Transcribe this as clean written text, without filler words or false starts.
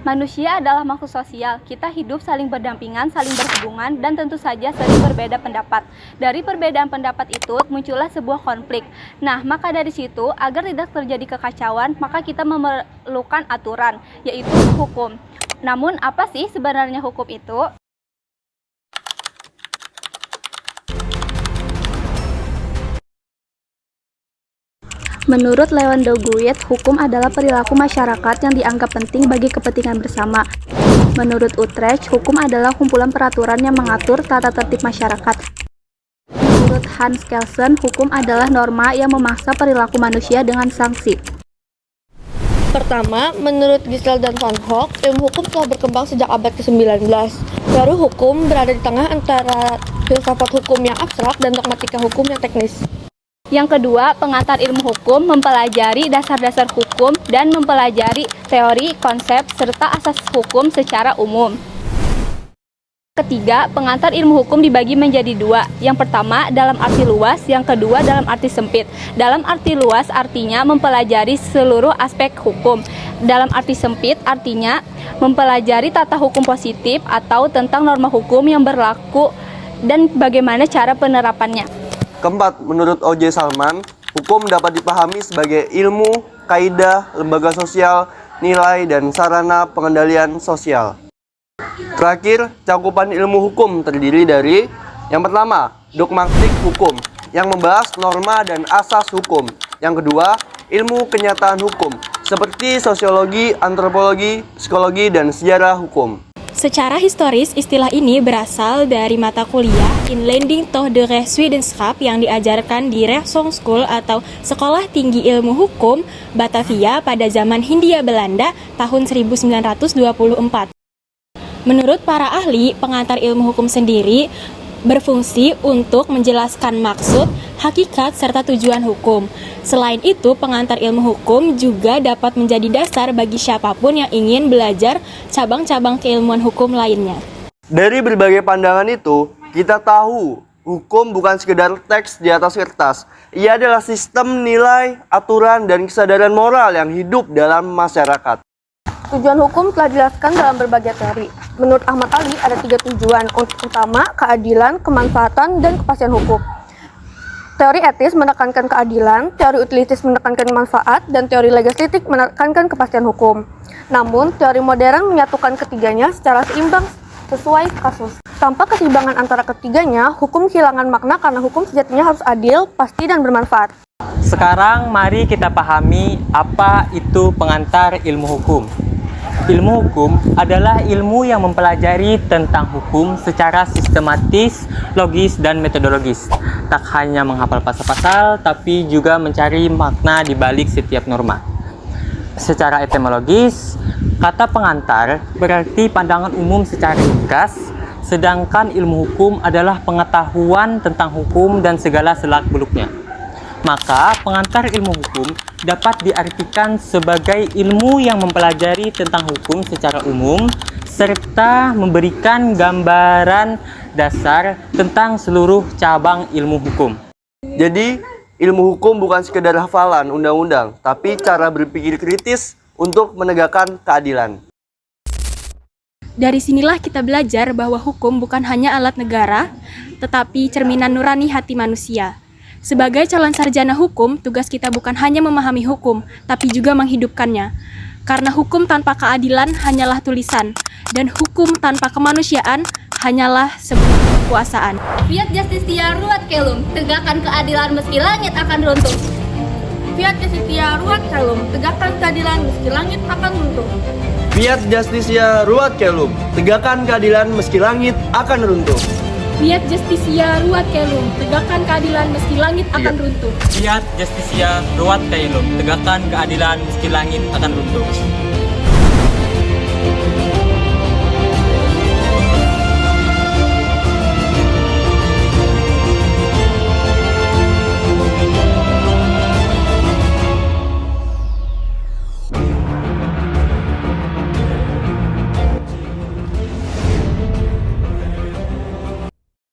Manusia adalah makhluk sosial. Kita hidup saling berdampingan, saling berhubungan, dan tentu saja sering berbeda pendapat. Dari perbedaan pendapat itu, muncullah sebuah konflik. Nah, maka dari situ, agar tidak terjadi kekacauan, maka kita memerlukan aturan, yaitu hukum. Namun, apa sih sebenarnya hukum itu? Menurut Lewandowicz, hukum adalah perilaku masyarakat yang dianggap penting bagi kepentingan bersama. Menurut Utrecht, hukum adalah kumpulan peraturan yang mengatur tata tertib masyarakat. Menurut Hans Kelsen, hukum adalah norma yang memaksa perilaku manusia dengan sanksi. Pertama, menurut Gisela dan Van Hoek, ilmu hukum telah berkembang sejak abad ke-19. Baru hukum berada di tengah antara filsafat hukum yang abstrak dan dogmatika hukum yang teknis. Yang kedua, pengantar ilmu hukum mempelajari dasar-dasar hukum dan mempelajari teori, konsep, serta asas hukum secara umum. Ketiga, pengantar ilmu hukum dibagi menjadi dua. Yang pertama dalam arti luas, yang kedua dalam arti sempit. Dalam arti luas artinya mempelajari seluruh aspek hukum. Dalam arti sempit artinya mempelajari tata hukum positif atau tentang norma hukum yang berlaku dan bagaimana cara penerapannya. Keempat, menurut O.J. Salman, hukum dapat dipahami sebagai ilmu, kaidah, lembaga sosial, nilai, dan sarana pengendalian sosial. Terakhir, cakupan ilmu hukum terdiri dari yang pertama, dogmatik hukum, yang membahas norma dan asas hukum. Yang kedua, ilmu kenyataan hukum, seperti sosiologi, antropologi, psikologi, dan sejarah hukum. Secara historis, istilah ini berasal dari mata kuliah Inleiding tot de Rechtswetenschap yang diajarkan di Rechtshogeschool atau Sekolah Tinggi Ilmu Hukum Batavia pada zaman Hindia Belanda tahun 1924. Menurut para ahli, pengantar ilmu hukum sendiri berfungsi untuk menjelaskan maksud, hakikat, serta tujuan hukum. Selain itu, pengantar ilmu hukum juga dapat menjadi dasar bagi siapapun yang ingin belajar cabang-cabang keilmuan hukum lainnya. Dari berbagai pandangan itu, kita tahu hukum bukan sekedar teks di atas kertas. Ia adalah sistem nilai, aturan, dan kesadaran moral yang hidup dalam masyarakat. Tujuan hukum telah dijelaskan dalam berbagai teori. Menurut Ahmad Ali, ada 3 tujuan, utama keadilan, kemanfaatan, dan kepastian hukum. Teori etis menekankan keadilan, teori utilitis menekankan manfaat, dan teori legislatif menekankan kepastian hukum. Namun, teori modern menyatukan ketiganya secara seimbang sesuai kasus. Tanpa keseimbangan antara ketiganya, hukum kehilangan makna karena hukum sejatinya harus adil, pasti, dan bermanfaat. Sekarang mari kita pahami apa itu pengantar ilmu hukum. Ilmu hukum adalah ilmu yang mempelajari tentang hukum secara sistematis, logis, dan metodologis. Tak hanya menghafal pasal-pasal, tapi juga mencari makna di balik setiap norma. Secara etimologis, kata pengantar berarti pandangan umum secara ringkas, sedangkan ilmu hukum adalah pengetahuan tentang hukum dan segala selak-beluknya. Maka, pengantar ilmu hukum dapat diartikan sebagai ilmu yang mempelajari tentang hukum secara umum, serta memberikan gambaran dasar tentang seluruh cabang ilmu hukum. Jadi, ilmu hukum bukan sekedar hafalan undang-undang, tapi cara berpikir kritis untuk menegakkan keadilan. Dari sinilah kita belajar bahwa hukum bukan hanya alat negara, tetapi cerminan nurani hati manusia. Sebagai calon sarjana hukum, tugas kita bukan hanya memahami hukum, tapi juga menghidupkannya. Karena hukum tanpa keadilan hanyalah tulisan, dan hukum tanpa kemanusiaan hanyalah sebuah kekuasaan. Fiat Justitia Ruat Kelum, tegakkan keadilan meski langit akan runtuh. Fiat Justitia Ruat Kelum, tegakkan keadilan meski langit akan runtuh. Fiat Justitia Ruat Kelum, tegakkan keadilan meski langit akan runtuh. Fiat Justitia Ruat Kelum, tegakkan keadilan meski langit akan runtuh. Fiat Justitia Ruat Kelum, tegakkan keadilan meski langit akan runtuh.